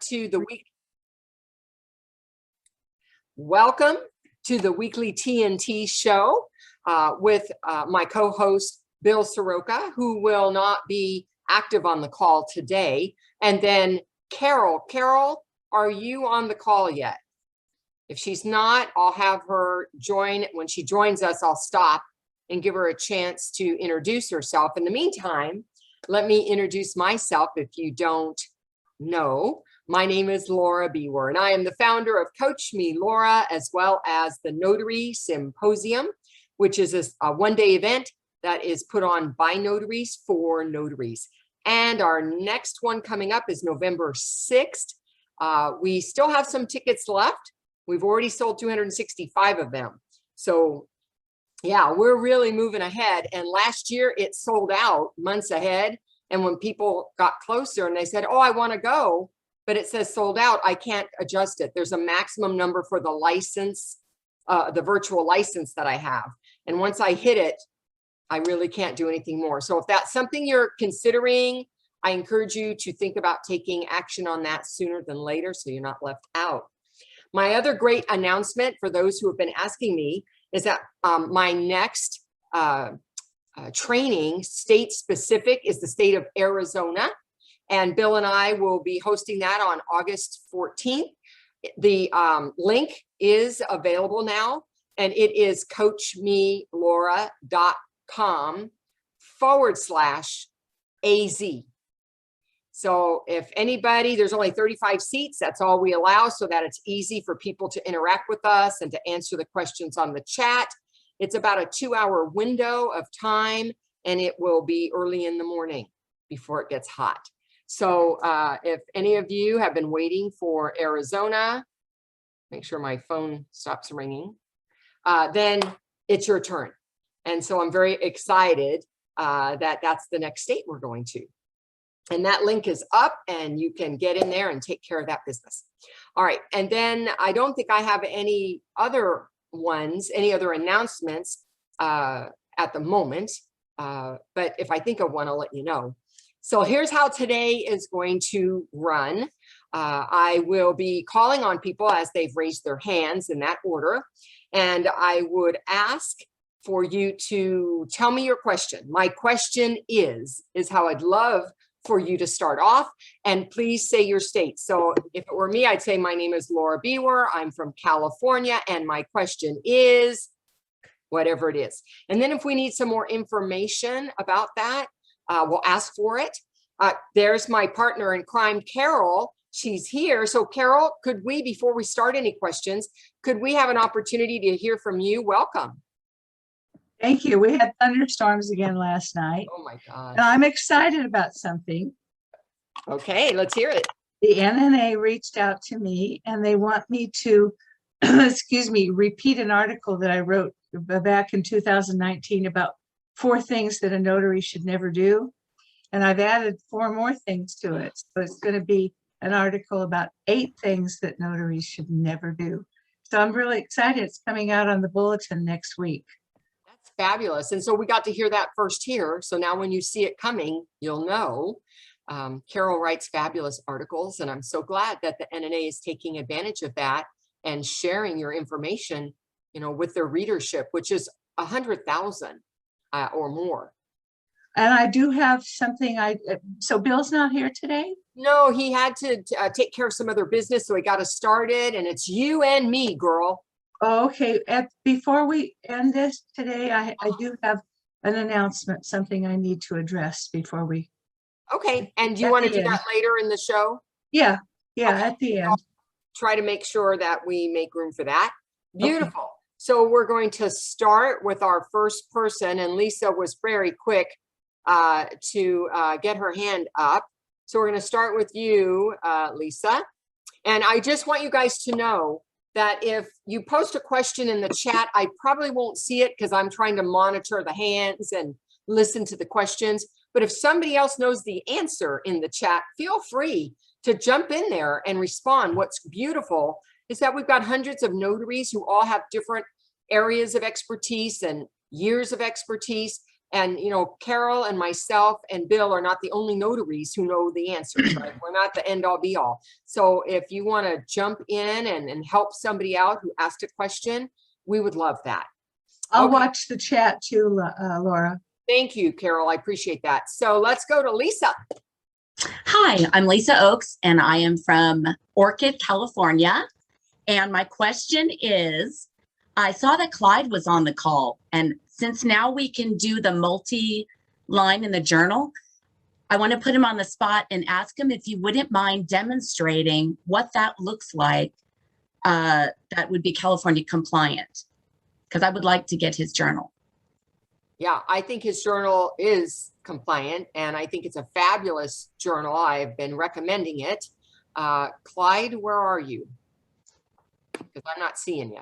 to the week. Welcome to the weekly TNT show with my co-host Bill Soroka, who will not be active on the call today, and then Carol. Carol, are you on the call yet? If she's not, I'll have her join. When she joins us, I'll stop and give her a chance to introduce herself. In the meantime, let me introduce myself if you don't know. My name is Laura Biewer, and I am the founder of Coach Me Laura, as well as the Notary Symposium, which is a one-day event that is put on by notaries for notaries. And our next one coming up is November 6th. We still have some tickets left. We've already sold 265 of them. So yeah, we're really moving ahead. And last year it sold out months ahead. And when people got closer and they said, oh, I want to go, but it says sold out, I can't adjust it. There's a maximum number for the license, the virtual license that I have. And once I hit it, I really can't do anything more. So if that's something you're considering, I encourage you to think about taking action on that sooner than later so you're not left out. My other great announcement for those who have been asking me is that my next training, state specific, is the state of Arizona. And Bill and I will be hosting that on August 14th. The link is available now, and it is coachmelaura.com/AZ. So if anybody, there's only 35 seats, that's all we allow, so that it's easy for people to interact with us and to answer the questions on the chat. It's about a 2-hour window of time, and it will be early in the morning before it gets hot. So if any of you have been waiting for Arizona, make sure my phone stops ringing, then it's your turn. And so I'm very excited that that's the next state we're going to. And that link is up and you can get in there and take care of that business. All right. And then I don't think I have any other ones, any other announcements at the moment. But if I think of one, I'll let you know. So here's how today is going to run. I will be calling on people as they've raised their hands in that order. And I would ask for you to tell me your question. My question is how I'd love for you to start off, and please say your state. So if it were me, I'd say my name is Laura Biewer. I'm from California, and my question is whatever it is. And then if we need some more information about that, we'll ask for it. There's my partner in crime, Carol. She's here. So Carol, could we, before we start any questions, could we have an opportunity to hear from you? Welcome. Thank you. We had thunderstorms again last night. Oh my God. And I'm excited about something. Okay, let's hear it. The NNA reached out to me and they want me to, excuse me, repeat an article that I wrote back in 2019 about 4 things that a notary should never do. And I've added 4 more things to it. So it's going to be an article about 8 things that notaries should never do. So I'm really excited. It's coming out on the bulletin next week. Fabulous. And so we got to hear that first here. So now when you see it coming, you'll know. Carol writes fabulous articles, and I'm so glad that the NNA is taking advantage of that and sharing your information, you know, with their readership, which is 100,000 or more. And I do have something. So Bill's not here today? No, he had to take care of some other business, so he got us started, and it's you and me, girl. Oh, okay. Before we end this today, I do have an announcement, something I need to address before we. Okay. And do you want to do that later in the show? Yeah. Yeah. Okay. At the end. I'll try to make sure that we make room for that. Beautiful. Okay. So we're going to start with our first person, and Lisa was very quick to get her hand up. So we're going to start with you, Lisa. And I just want you guys to know that if you post a question in the chat, I probably won't see it because I'm trying to monitor the hands and listen to the questions. But if somebody else knows the answer in the chat, feel free to jump in there and respond. What's beautiful is that we've got hundreds of notaries who all have different areas of expertise and years of expertise. And, you know, Carol and myself and Bill are not the only notaries who know the answers, right? We're not the end all be all. So if you want to jump in and help somebody out who asked a question, we would love that. I'll Okay. watch the chat too, Laura. Thank you, Carol. I appreciate that. So let's go to Lisa. Hi, I'm Lisa Oakes, and I am from Orchid, California. And my question is, I saw that Clyde was on the call, and since now we can do the multi-line in the journal, I want to put him on the spot and ask him if he wouldn't mind demonstrating what that looks like that would be California compliant, because I would like to get his journal. Yeah, I think his journal is compliant, and I think it's a fabulous journal. I've been recommending it. Clyde, where are you? Because I'm not seeing you.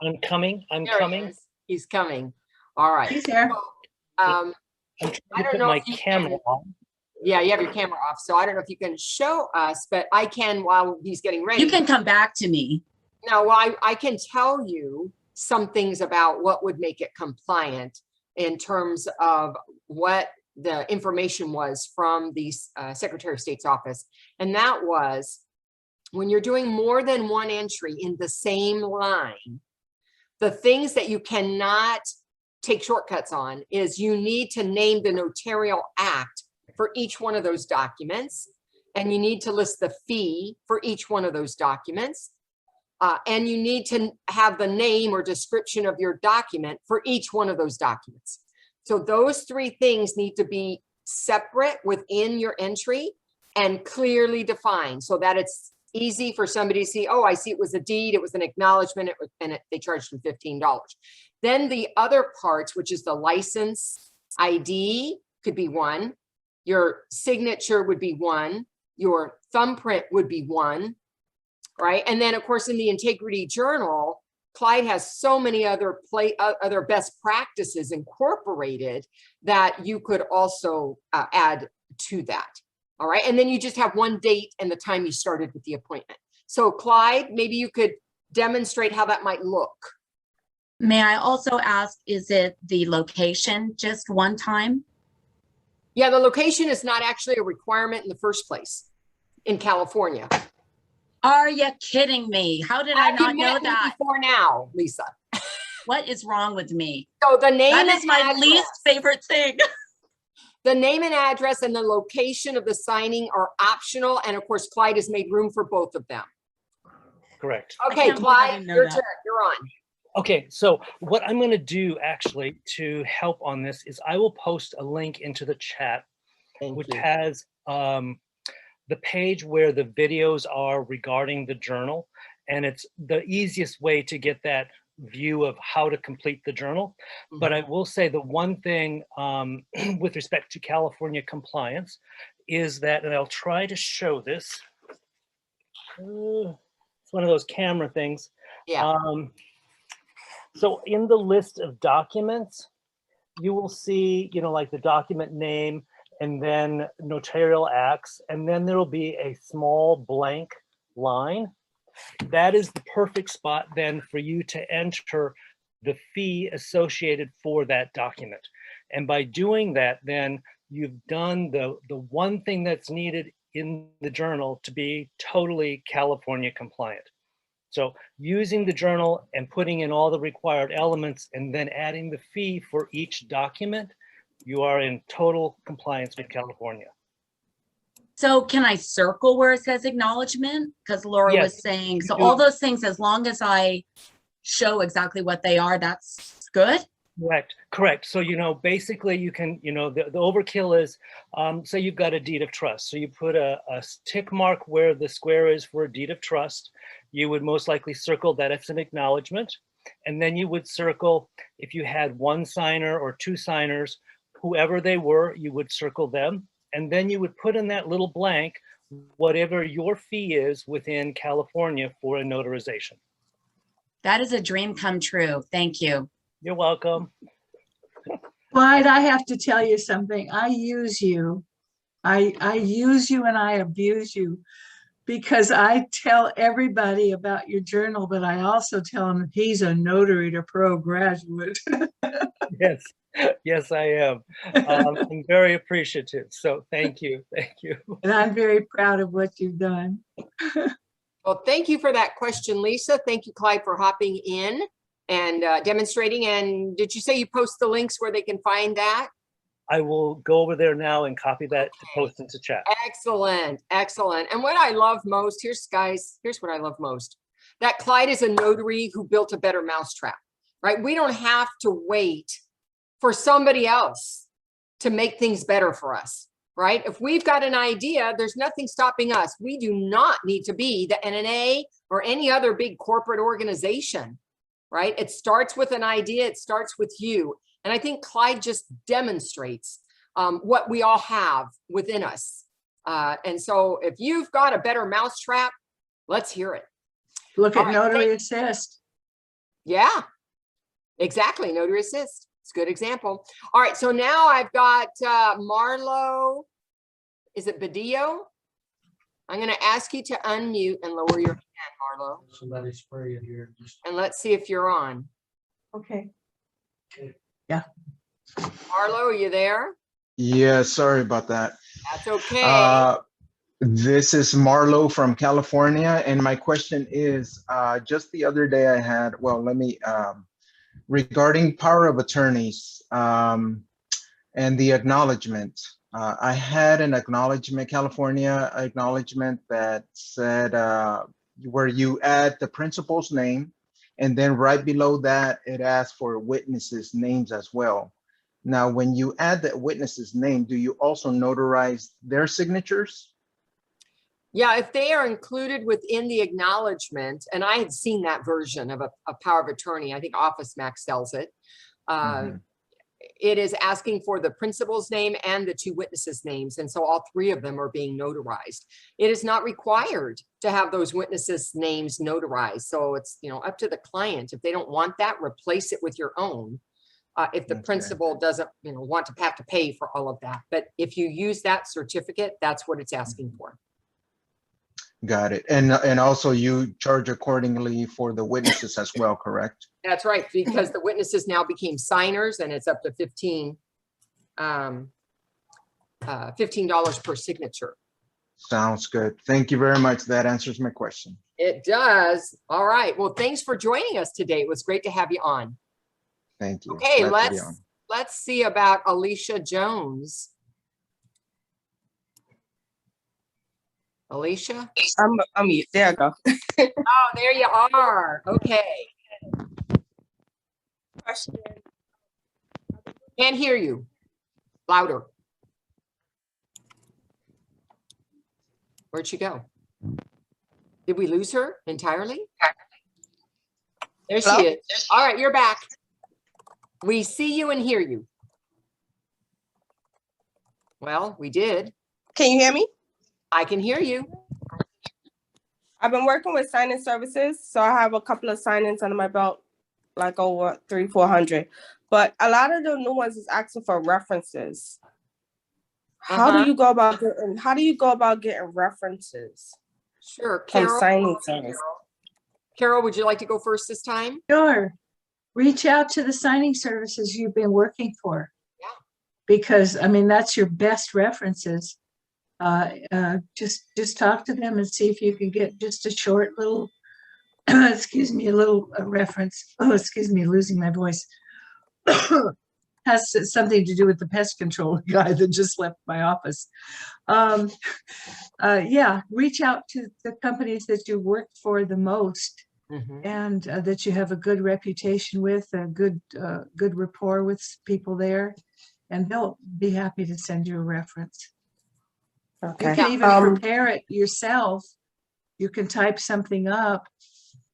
I'm coming. I'm There he coming. is. He's coming. All right. He's there. I'm I trying don't to put know my if you camera can- on. Yeah, you have your camera off, so I don't know if you can show us, but I can while he's getting ready. You can come back to me. No, well, I can tell you some things about what would make it compliant in terms of what the information was from the Secretary of State's office. And that was when you're doing more than one entry in the same line, the things that you cannot take shortcuts on is you need to name the notarial act for each one of those documents. And you need to list the fee for each one of those documents. And you need to have the name or description of your document for each one of those documents. So those three things need to be separate within your entry and clearly defined so that it's easy for somebody to see, oh, I see it was a deed, it was an acknowledgement, they charged them $15. Then the other parts, which is the license ID could be one, your signature would be one, your thumbprint would be one, right? And then of course in the integrity journal, Clyde has so many other best practices incorporated that you could also add to that. All right. And then you just have one date and the time you started with the appointment. So Clyde, maybe you could demonstrate how that might look. May I also ask, is it the location just one time? Yeah, the location is not actually a requirement in the first place in California. Are you kidding me? How did I Have not you know met me that? before now, Lisa? What is wrong with me? So the name That and is my address, least favorite thing. the name and address and the location of the signing are optional. And of course, Clyde has made room for both of them. Correct. Okay, can't believe I Clyde, didn't know your that. turn. You're on. Okay, so what I'm going to do actually to help on this is I will post a link into the chat, Thank which you. has the page where the videos are regarding the journal. And it's the easiest way to get that view of how to complete the journal. But I will say the one thing with respect to California compliance is that, and I'll try to show this. It's one of those camera things. Yeah. So in the list of documents, you will see, you know, like the document name and then notarial acts, and then there will be a small blank line. That is the perfect spot then for you to enter the fee associated for that document. And by doing that, then you've done the one thing that's needed in the journal to be totally California compliant. So using the journal and putting in all the required elements and then adding the fee for each document, you are in total compliance with California. So can I circle where it says acknowledgement? Because Laura Yes, was saying, you so do. all those things, as long as I show exactly what they are, that's good? Correct. So, you know, basically you can, you know, the overkill is, say you've got a deed of trust. So you put a tick mark where the square is for a deed of trust. You would most likely circle that it's an acknowledgement. And then you would circle, if you had one signer or two signers, whoever they were, you would circle them. And then you would put in that little blank, whatever your fee is within California for a notarization. That is a dream come true. Thank you. You're welcome. Clyde, I have to tell you something. I use you. I use you and I abuse you because I tell everybody about your journal, but I also tell them he's a notary to pro graduate. Yes. Yes, I am. I'm very appreciative. So thank you. Thank you. And I'm very proud of what you've done. Well, thank you for that question, Lisa. Thank you, Clyde, for hopping in and demonstrating. And did you say you post the links where they can find that? I will go over there now and copy that to post into chat. Excellent, excellent. And what I love most, here's what I love most, that Clyde is a notary who built a better mousetrap, right? We don't have to wait for somebody else to make things better for us, right? If we've got an idea, there's nothing stopping us. We do not need to be the NNA or any other big corporate organization, right? It starts with an idea. It starts with you. And I think Clyde just demonstrates what we all have within us. And so if you've got a better mousetrap, let's hear it. Look All at right, Notary Assist. Yeah, exactly. Notary Assist. It's a good example. All right. So now I've got Marlo. Is it Badillo? I'm going to ask you to unmute and lower your hand, Marlo. Somebody spray it here. And let's see if you're on. Okay. Marlo, are you there? Yeah, sorry about that. That's okay. This is Marlo from California, and my question is, just the other day I had, well, regarding power of attorneys and the acknowledgement. I had an acknowledgement, California acknowledgement that said where you add the principal's name, and then right below that, it asks for witnesses' names as well. Now, when you add the witness's name, do you also notarize their signatures? Yeah, if they are included within the acknowledgement, and I had seen that version of a power of attorney, I think Office Max sells it. It is asking for the principal's name and the two witnesses' names. And so all three of them are being notarized. It is not required to have those witnesses' names notarized. So it's, up to the client. If they don't want that, replace it with your own. If the principal doesn't, want to have to pay for all of that. But if you use that certificate, that's what it's asking for. Got it. And also you charge accordingly for the witnesses as well, correct? That's right, because the witnesses now became signers and it's up to $15 per signature. Sounds good. Thank you very much. That answers my question. It does. All right. Well, thanks for joining us today. It was great to have you on. Thank you. Okay, Glad to be on. let's see about Alicia Jones. Alicia? I'm mute. There I go. Oh, there you are. Okay. Question. Can't hear you. Louder. Where'd she go? Did we lose her entirely? There she Hello? is. All right, you're back. We see you and hear you. Well, we did. Can you hear me? I can hear you. I've been working with signing services, so I have a couple of signings under my belt, like over 300-400. But a lot of the new ones is asking for references. How do you go about getting references? Sure. From Carol, signing service? Carol, would you like to go first this time? Sure. Reach out to the signing services you've been working for. Yeah. Because, that's your best references. Just talk to them and see if you can get just a short little, excuse me, a little reference. Oh, excuse me, losing my voice. Has something to do with the pest control guy that just left my office. Yeah, reach out to the companies that you work for the most and that you have a good reputation with, a good rapport with people there, and they'll be happy to send you a reference. Okay. You can even prepare it yourself. You can type something up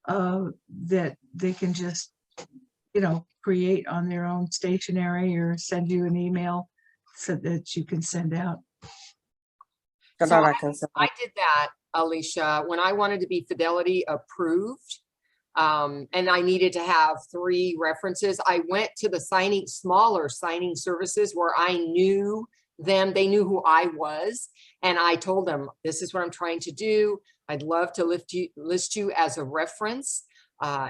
that they can just, create on their own stationery or send you an email so that you can send out. So I did that, Alicia, when I wanted to be Fidelity approved, and I needed to have 3 references. I went to the smaller signing services where I knew them. They knew who I was. And I told them, this is what I'm trying to do. I'd love to list you as a reference.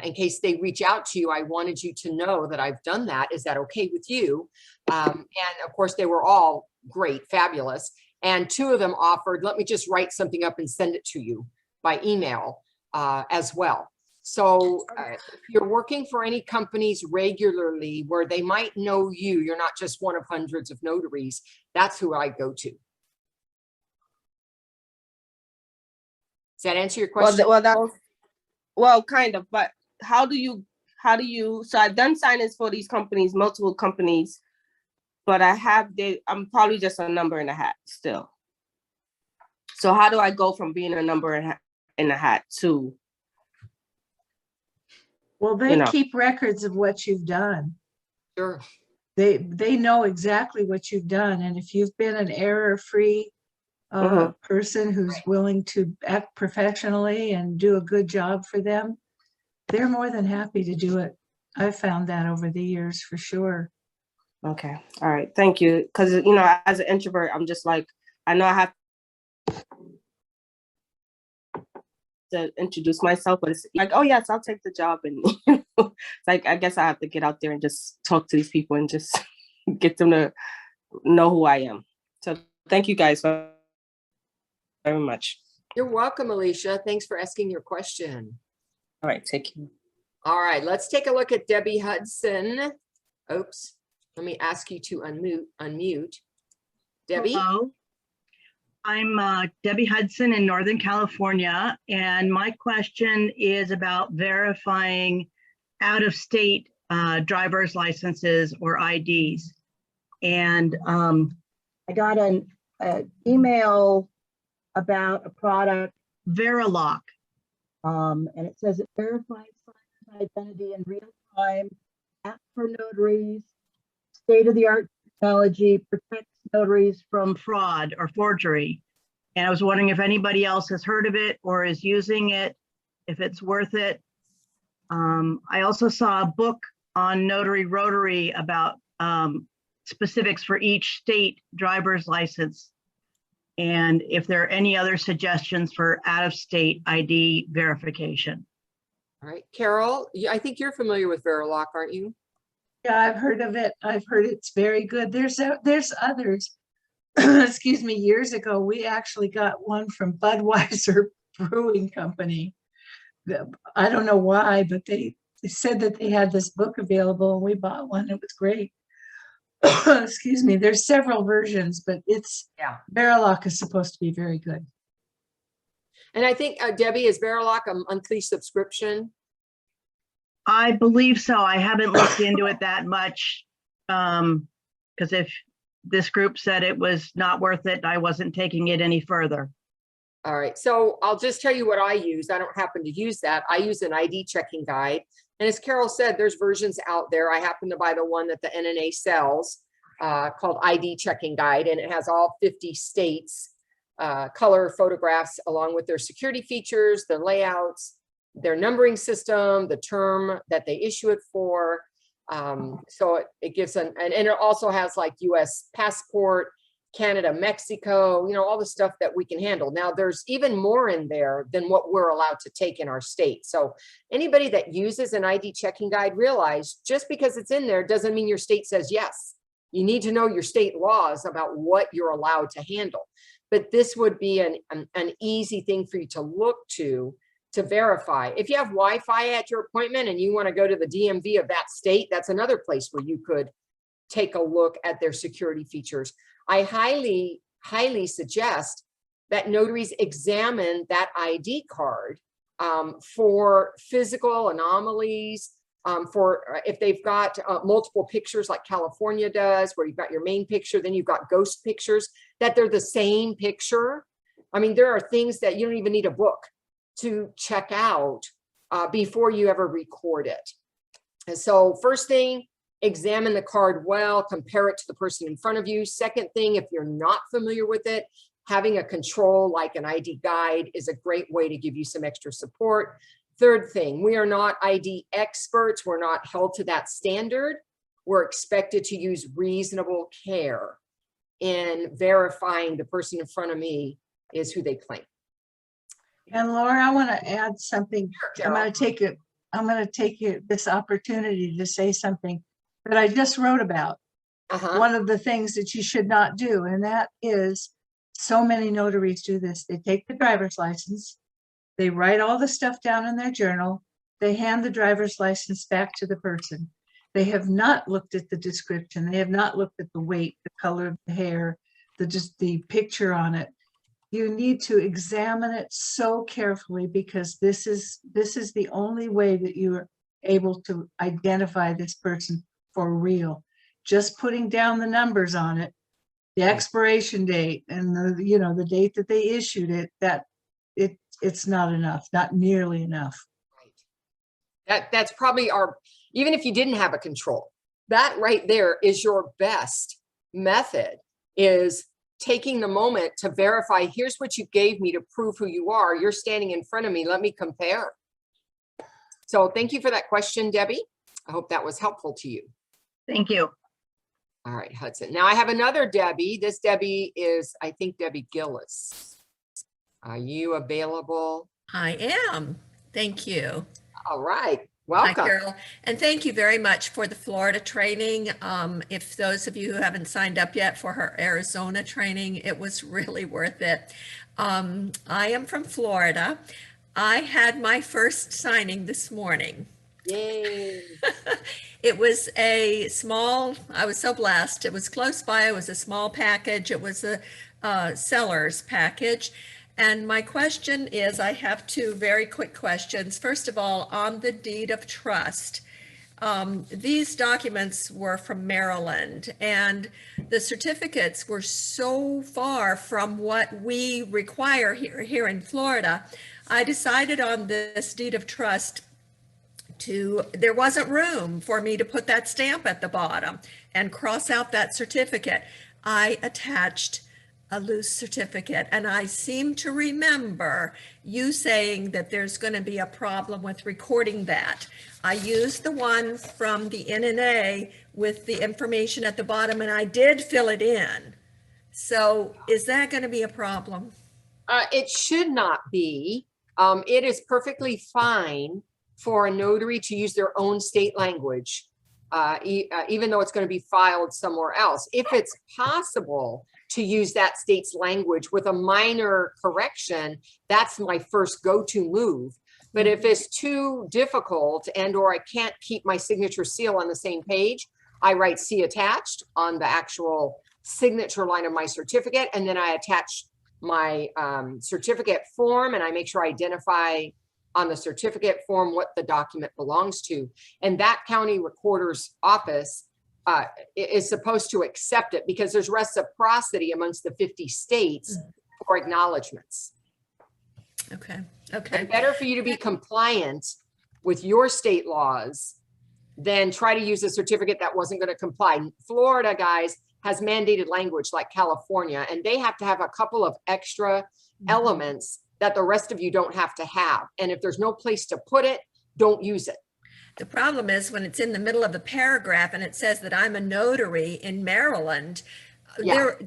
in case they reach out to you, I wanted you to know that I've done that. Is that okay with you? And of course, they were all great, fabulous. And 2 of them offered, let me just write something up and send it to you by email as well. So if you're working for any companies regularly where they might know you, you're not just one of hundreds of notaries, that's who I go to. Does that answer your question? Well, kind of, but how do you, so I've done signings for these companies, multiple companies, but I'm probably just a number in a hat still. So how do I go from being a number in a hat to? Well, they keep records of what you've done. Sure. They know exactly what you've done. And if you've been an error-free person who's willing to act professionally and do a good job for them, they're more than happy to do it. I've found that over the years for sure. Okay. All right. Thank you. Because, as an introvert, I'm just like, I know I have to introduce myself, but it's like, oh, yes, I'll take the job. And it's like, I guess I have to get out there and just talk to these people and just get them to know who I am. So thank you guys very much. You're welcome, Alicia. Thanks for asking your question. All right. Take care. All right, let's take a look at Debbie Hudson. Oops, let me ask you to unmute. Debbie? Hello, I'm Debbie Hudson in Northern California, and my question is about verifying out-of-state driver's licenses or IDs. And I got an email about a product, Verilock, and it says it verifies identity in real time, app for notaries, state-of-the-art technology, protects notaries from fraud or forgery. And I was wondering if anybody else has heard of it or is using it, if it's worth it. I also saw a book on Notary Rotary about specifics for each state driver's license, and if there are any other suggestions for out-of-state ID verification. All right, Carol, I think you're familiar with Verilock, aren't you? Yeah, I've heard of it. I've heard it's very good. There's others. Excuse me, years ago, we actually got one from Budweiser Brewing Company. I don't know why, but they said that they had this book available and we bought one. It was great. Excuse me, there's several versions, but Verilock is supposed to be very good. And I think, Debbie, is Verilock a monthly subscription? I believe so. I haven't looked into it that much because if this group said it was not worth it, I wasn't taking it any further. All right, so I'll just tell you what I use. I don't happen to use that. I use an ID checking guide. And as Carol said, there's versions out there. I happen to buy the one that the NNA sells called ID checking guide, and it has all 50 states, color photographs along with their security features, their layouts, their numbering system, the term that they issue it for. So it gives and it also has like US passport, Canada, Mexico, all the stuff that we can handle. Now there's even more in there than what we're allowed to take in our state. So anybody that uses an ID checking guide, realize just because it's in there doesn't mean your state says yes. You need to know your state laws about what you're allowed to handle. But this would be an easy thing for you to look to verify. If you have Wi-Fi at your appointment and you want to go to the DMV of that state, that's another place where you could take a look at their security features. I highly, highly suggest that notaries examine that ID card for physical anomalies, for if they've got multiple pictures like California does, where you've got your main picture, then you've got ghost pictures, that they're the same picture. I mean, there are things that you don't even need a book to check out before you ever record it. And so first thing, examine the card well, compare it to the person in front of you. Second thing, if you're not familiar with it, having a control like an ID guide is a great way to give you some extra support. Third thing, we are not ID experts. We're not held to that standard. We're expected to use reasonable care in verifying the person in front of me is who they claim. And Laura, I want to add something. Sure, I'm going to take I'm going to take this opportunity to say something that I just wrote about. Uh-huh. One of the things that you should not do, and that is, so many notaries do this. They take the driver's license, they write all the stuff down in their journal, they hand the driver's license back to the person. They have not looked at the description. They have not looked at the weight, the color of the hair, just the picture on it. You need to examine it so carefully, because this is the only way that you are able to identify this person for real. Just putting down the numbers on it, the expiration date and the date that they issued it, it's not enough, not nearly enough. That's probably even if you didn't have a control, that right there is your best method, is taking the moment to verify, here's what you gave me to prove who you are. You're standing in front of me. Let me compare. So thank you for that question, Debbie. I hope that was helpful to you. Thank you. All right, Hudson. Now I have another Debbie. This Debbie is, I think, Debbie Gillis. Are you available? I am. Thank you. All right. Hi, Welcome. Carol. And thank you very much for the Florida training. If those of you who haven't signed up yet for her Arizona training, it was really worth it. I am from Florida. I had my first signing this morning. Yay. It was I was so blessed. It was close by. It was a small package. It was a seller's package. And my question is, I have two very quick questions. First of all, on the deed of trust, these documents were from Maryland, and the certificates were so far from what we require here in Florida. I decided on this deed of trust there wasn't room for me to put that stamp at the bottom and cross out that certificate. I attached a loose certificate, and I seem to remember you saying that there's going to be a problem with recording that. I used the one from the NNA with the information at the bottom, and I did fill it in. So is that going to be a problem? It should not be. It is perfectly fine for a notary to use their own state language, even though it's going to be filed somewhere else. If it's possible to use that state's language with a minor correction, that's my first go-to move. But if it's too difficult or I can't keep my signature seal on the same page, I write "see attached" on the actual signature line of my certificate, and then I attach my certificate form, and I make sure I identify on the certificate form what the document belongs to. And that county recorder's office is supposed to accept it, because there's reciprocity amongst the 50 states for acknowledgements. Okay. And better for you to be compliant with your state laws than try to use a certificate that wasn't going to comply. Florida, guys, has mandated language like California, and they have to have a couple of extra elements that the rest of you don't have to have. And if there's no place to put it, don't use it. The problem is when it's in the middle of the paragraph and it says that I'm a notary in Maryland,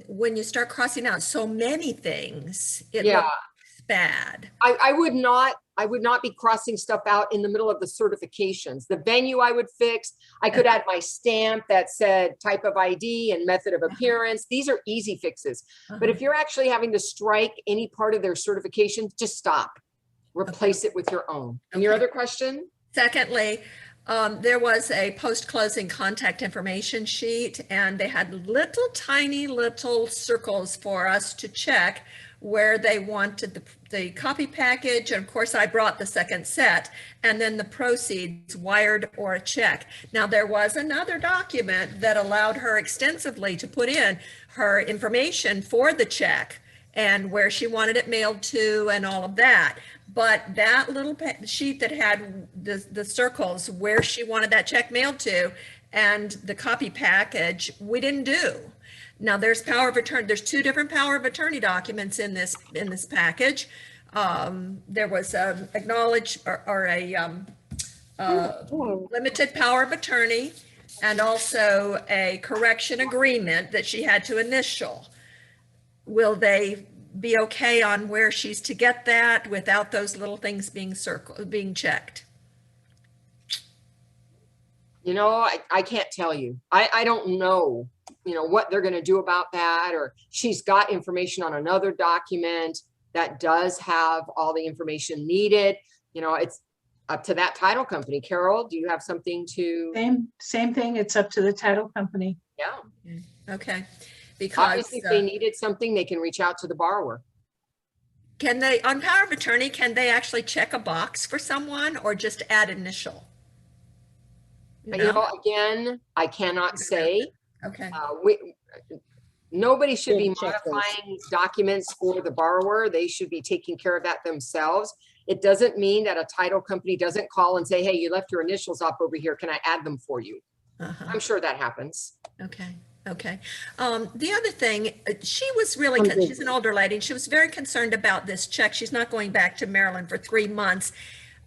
when you start crossing out so many things, it looks bad. I would not be crossing stuff out in the middle of the certifications. The venue I would fix. I could add my stamp that said type of ID and method of appearance. These are easy fixes. But if you're actually having to strike any part of their certification, just stop. Replace it with your own. And your other question? Secondly, there was a post-closing contact information sheet, and they had tiny little circles for us to check where they wanted the copy package. And of course, I brought the second set, and then the proceeds, wired or a check. Now, there was another document that allowed her extensively to put in her information for the check and where she wanted it mailed to and all of that. But that little sheet that had the circles where she wanted that check mailed to and the copy package, we didn't do. Now there's power of attorney. There's two different power of attorney documents in this package. There was a limited power of attorney, and also a correction agreement that she had to initial. Will they be okay on where she's to get that without those little things being checked? You know, I can't tell you. I don't know, you know, what they're going to do about that, or she's got information on another document that does have all the information needed. You know, it's up to that title company. Carol, do you have something to? Same thing. It's up to the title company. Yeah. Okay, because Obviously, if they needed something, they can reach out to the borrower. can they, on power of attorney, can they actually check a box for someone or just add initial? You know, again, I cannot say. Okay. Nobody should be Good checklist. modifying documents for the borrower. They should be taking care of that themselves. It doesn't mean that a title company doesn't call and say, hey, you left your initials up over here. Can I add them for you? I'm sure that happens. Okay. Okay. The other thing, she was really, she's an older lady, and she was very concerned about this check. She's not going back to Maryland for 3 months.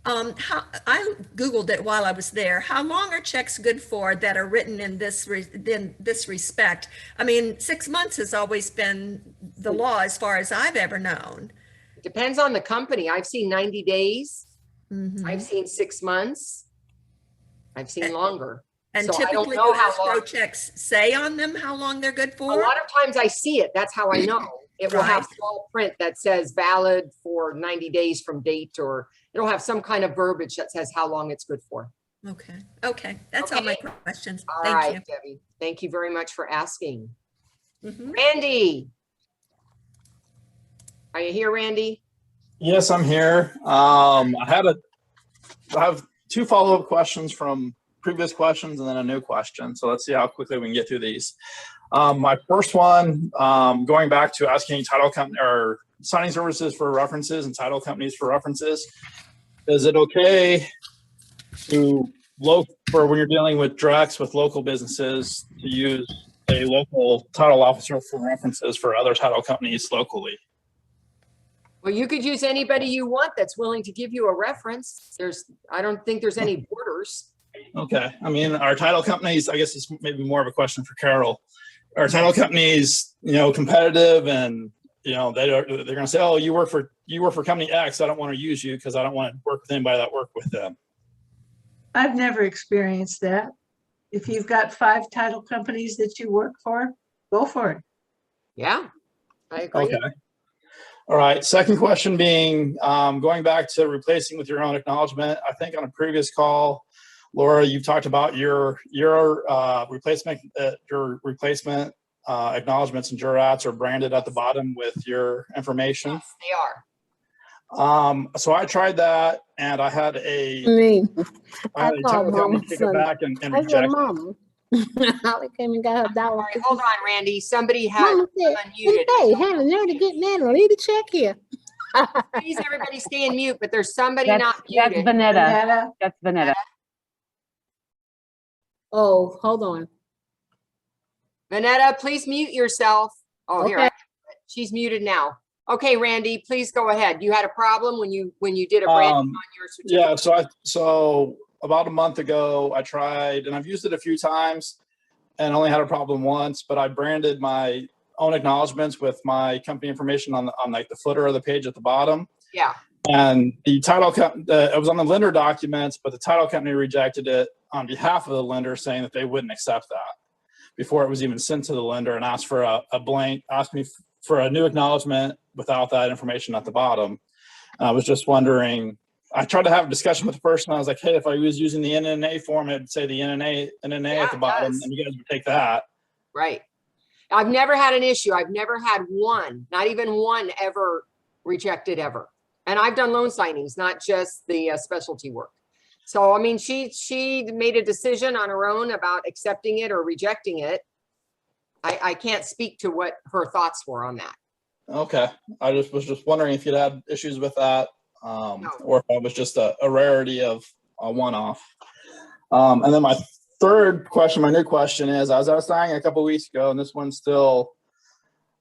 I Googled it while I was there. How long are checks good for that are written in this respect? I mean, 6 months has always been the law as far as I've ever known. It depends on the company. I've seen 90 days. I've seen 6 months. I've seen longer. And So I don't typically, know do how escrow long. checks say on them how long they're good A for? lot of times I see it. That's how I know. It will have Right. small print that says valid for 90 days from date, or it'll have some kind of verbiage that says how long it's good for. Okay. Okay. That's all my Okay. questions. All Thank right, you. Debbie. Thank you very much for asking. Mhm. Randy. Are you here, Randy? Yes, I'm here. I have 2 follow-up questions from previous questions and then a new question. So let's see how quickly we can get through these. My first one, going back to asking title company or signing services for references and title companies for references. Is it okay to for when you're dealing with directs with local businesses to use a local title officer for references for other title companies locally? Well, you could use anybody you want that's willing to give you a reference. I don't think there's any borders. Okay. I mean, our title companies, I guess it's maybe more of a question for Carol. Our title companies, you know, competitive, and, you know, they're going to say, oh, you work for company X. I don't want to use you because I don't want to work with anybody that work with them. I've never experienced that. If you've got 5 title companies that you work for, go for it. Yeah, I agree. Okay. All right. Second question being, going back to replacing with your own acknowledgement. I think on a previous call, Laura, you've talked about your replacement acknowledgements and jurats are branded at the bottom with your information. Yes, they are. So I tried that, and I had a title company kick it back and I said, reject. Mama. Holly came and got her dollar. All right, hold on, Randy. Somebody had Mama said, unmuted. hey, had a nerve to get in and leave the check here. Please, everybody stay in mute, but there's somebody That's not muted. Vanetta. Vanetta, That's Vanetta. Oh, hold on. Vanetta, please mute yourself. Oh, here, Okay. she's muted now. Okay, Randy, please go ahead. You had a problem when you did a branding on your certificate? Yeah, so about a month ago, I tried, and I've used it a few times and only had a problem once, but I branded my own acknowledgements with my company information on like the footer of the page at the bottom. Yeah. And the title company, it was on the lender documents, but the title company rejected it on behalf of the lender, saying that they wouldn't accept that before it was even sent to the lender, and asked for asked me for a new acknowledgement without that information at the bottom. I was just wondering, I tried to have a discussion with the person. I was like, hey, if I was using the NNA form, it'd say the NNA Yeah, at the bottom, does. and you guys would take that. Right. I've never had an issue. I've never had one, not even one ever rejected ever. And I've done loan signings, not just the specialty work. So, I mean, she made a decision on her own about accepting it or rejecting it. I can't speak to what her thoughts were on that. Okay. I was just wondering if you'd had issues with that, No. or if it was just a rarity of a one-off. And then my third question, my new question is, I was out signing a couple of weeks ago, and this one's still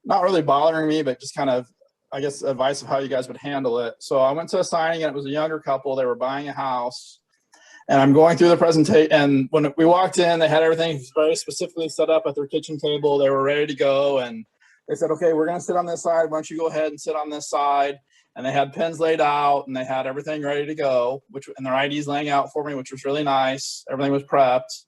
not really bothering me, but just kind of, I guess, advice of how you guys would handle it. So I went to a signing, and it was a younger couple. They were buying a house, and I'm going through the presentation. And when we walked in, they had everything very specifically set up at their kitchen table. They were ready to go. And they said, okay, we're going to sit on this side. Why don't you go ahead and sit on this side? and they had pens laid out and they had everything ready to go, and their IDs laying out for me, which was really nice. Everything was prepped.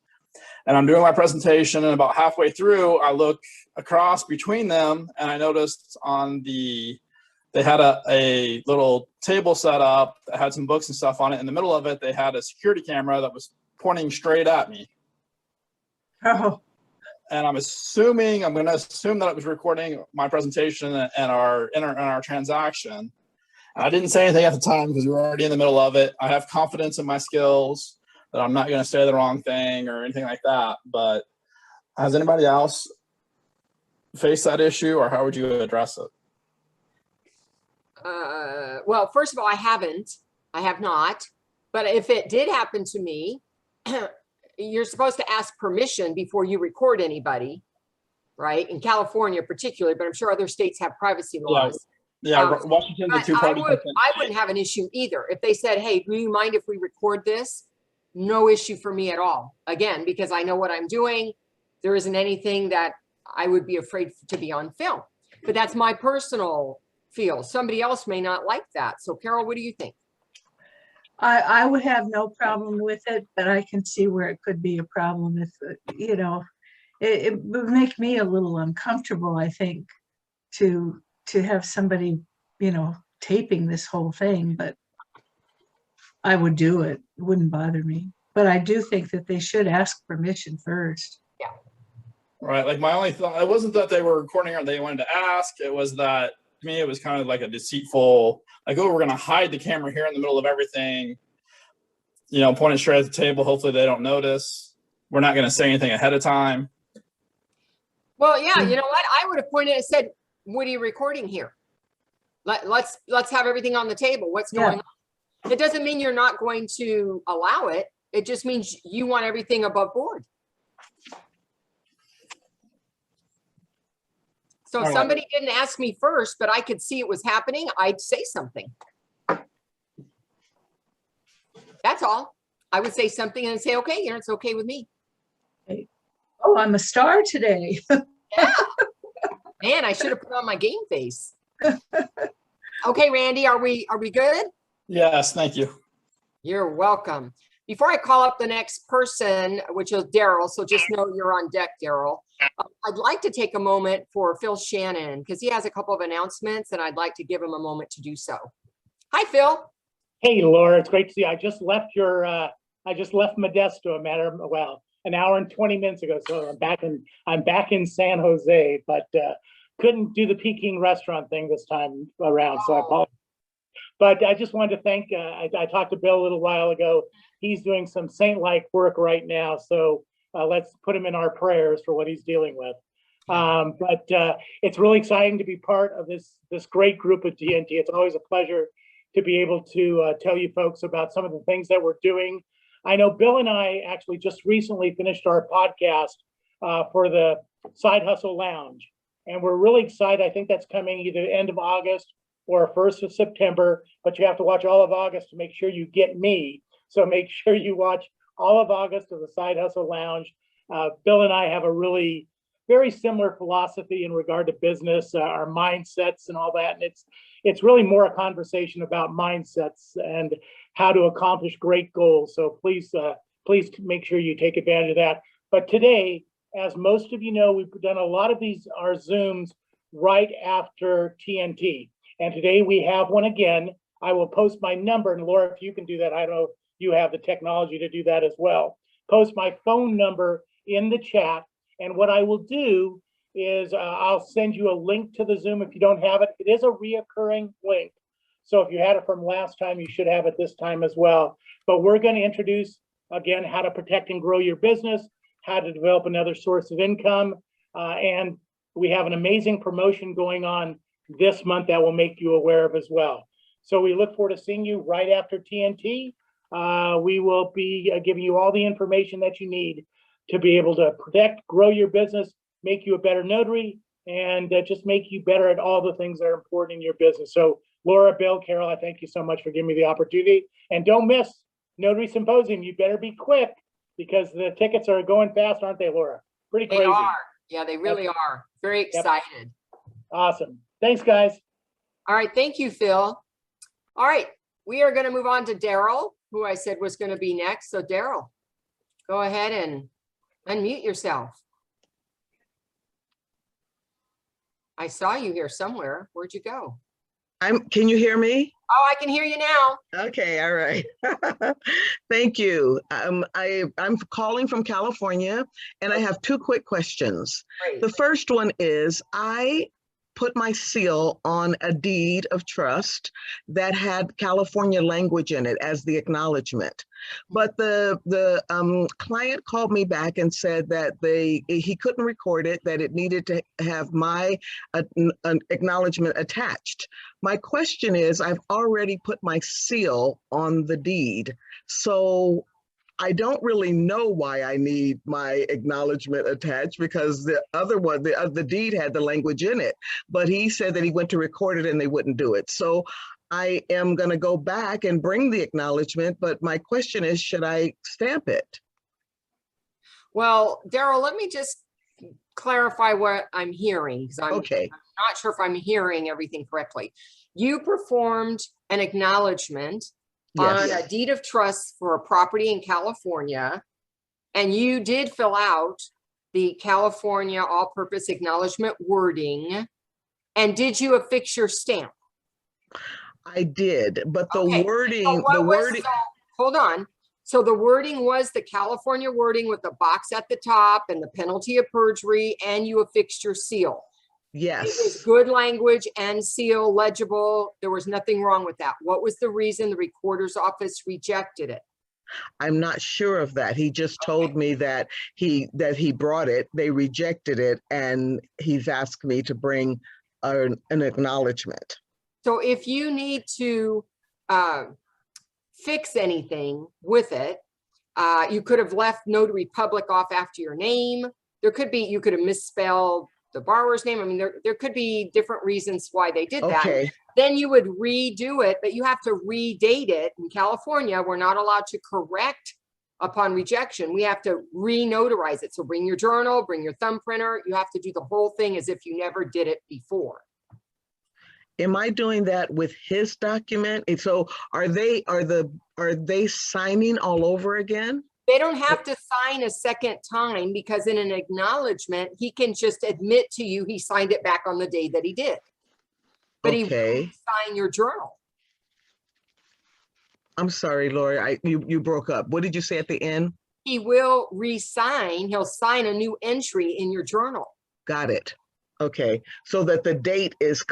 And I'm doing my presentation, and about halfway through, I look across between them, and I noticed they had a little table set up that had some books and stuff on it. In the middle of it, they had a security camera that was pointing straight at me. Oh, And I'm going to assume that it was recording my presentation and our transaction. And I didn't say anything at the time because we were already in the middle of it. I have confidence in my skills that I'm not going to say the wrong thing or anything like that. But has anybody else faced that issue, or how would you address it? Well, first of all, I have not. But if it did happen to me, you're supposed to ask permission before you record anybody, right? In California particularly, but I'm sure other states have privacy laws. Yeah, Washington's a two-party consent. I wouldn't have an issue either. If they said, hey, do you mind if we record this? No issue for me at all. Again, because I know what I'm doing. There isn't anything that I would be afraid to be on film. But that's my personal feel. Somebody else may not like that. So Carol, what do you think? I would have no problem with it, but I can see where it could be a problem if, it would make me a little uncomfortable, I think, to have somebody, taping this whole thing, but I would do it. It wouldn't bother me. But I do think that they should ask permission first. Yeah. Right. Like my only thought, it wasn't that they were recording or they wanted to ask. It was that, to me, it was kind of like a deceitful, like, oh, we're going to hide the camera here in the middle of everything, point it straight at the table. Hopefully they don't notice. We're not going to say anything ahead of time. Well, yeah, you know what? I would have pointed and said, what are you recording here? Let's have everything on the table. What's going on? It doesn't mean you're not going to allow it. It just means you want everything above board. So if somebody didn't ask me first, but I could see it was happening, I'd say something. That's all. I would say something and say, okay, it's okay with me. Oh, I'm a star today. Yeah. Man, I should have put on my game face. Okay, Randy, are we good? Yes, thank you. You're welcome. Before I call up the next person, which is Daryl, so just know you're on deck, Daryl. I'd like to take a moment for Phil Shannon because he has a couple of announcements and I'd like to give him a moment to do so. Hi, Phil. Hey, Laura, it's great to see you. I just left Modesto an hour and 20 minutes ago. So I'm back in San Jose, but couldn't do the Peking restaurant thing this time around. So I apologize. But I just wanted to thank, I talked to Bill a little while ago. He's doing some saint-like work right now. So let's put him in our prayers for what he's dealing with. But it's really exciting to be part of this great group of TNT. It's always a pleasure to be able to tell you folks about some of the things that we're doing. I know Bill and I actually just recently finished our podcast for the Side Hustle Lounge. And we're really excited. I think that's coming either end of August or 1st of September, but you have to watch all of August to make sure you get me. So make sure you watch all of August of the Side Hustle Lounge. Bill and I have a really very similar philosophy in regard to business, our mindsets and all that. And it's really more a conversation about mindsets and how to accomplish great goals. So please make sure you take advantage of that. But today, as most of you know, we've done a lot of our Zooms right after TNT. And today we have one again. I will post my number, and Laura, if you can do that, I don't know if you have the technology to do that as well. Post my phone number in the chat. And what I will do is I'll send you a link to the Zoom if you don't have it. It is a reoccurring link. So if you had it from last time, you should have it this time as well. But we're going to introduce, again, how to protect and grow your business, how to develop another source of income. And we have an amazing promotion going on this month that will make you aware of as well. So we look forward to seeing you right after TNT. We will be giving you all the information that you need to be able to protect, grow your business, make you a better notary, and just make you better at all the things that are important in your business. So Laura, Bill, Carol, I thank you so much for giving me the opportunity. And don't miss Notary Symposium. You better be quick because the tickets are going fast, aren't they, Laura? Pretty crazy. They are. Yeah, they really are. Very excited. Awesome. Thanks, guys. All right. Thank you, Phil. All right, we are going to move on to Daryl, who I said was going to be next. So Daryl, go ahead and unmute yourself. I saw you here somewhere. Where'd you go? Can you hear me? Oh, I can hear you now. Okay, all right. Thank you. I'm calling from California, and I have two quick questions. Great. The first one is, I put my seal on a deed of trust that had California language in it as the acknowledgement. But the client called me back and said that he couldn't record it, that it needed to have my acknowledgement attached. My question is, I've already put my seal on the deed, so I don't really know why I need my acknowledgement attached, because the other one, the deed had the language in it, but he said that he went to record it and they wouldn't do it. So I am going to go back and bring the acknowledgement, but my question is, should I stamp it? Well, Daryl, let me just clarify what I'm hearing, because I'm not sure if I'm hearing everything correctly. You performed an acknowledgement on a deed of trust for a property in California, and you did fill out the California all-purpose acknowledgement wording. And did you affix your stamp? I did, but the Okay. wording, hold on. So the wording was the California wording with the box at the top and the penalty of perjury, and you affixed your seal. Yes. It was good language and seal, legible. There was nothing wrong with that. What was the reason the recorder's office rejected it? I'm not sure of that. He just told me that he brought it, they rejected it, and he's asked me to bring an acknowledgement. So if you need to fix anything with it, you could have left Notary Public off after your name. There could be, you could have misspelled the borrower's name. I mean, there could be different reasons why they did that. Okay. Then you would redo it, but you have to redate it. In California, we're not allowed to correct upon rejection. We have to re-notarize it. So bring your journal, bring your thumb printer. You have to do the whole thing as if you never did it before. Am I doing that with his document? And so are they signing all over again? They don't have to sign a second time, because in an acknowledgement, he can just admit to you he signed it back on the day that he did. But he won't sign your journal. I'm sorry, Lori, you broke up. What did you say at the end? He will re-sign, he'll sign a new entry in your journal. Got it. Okay, so that the date is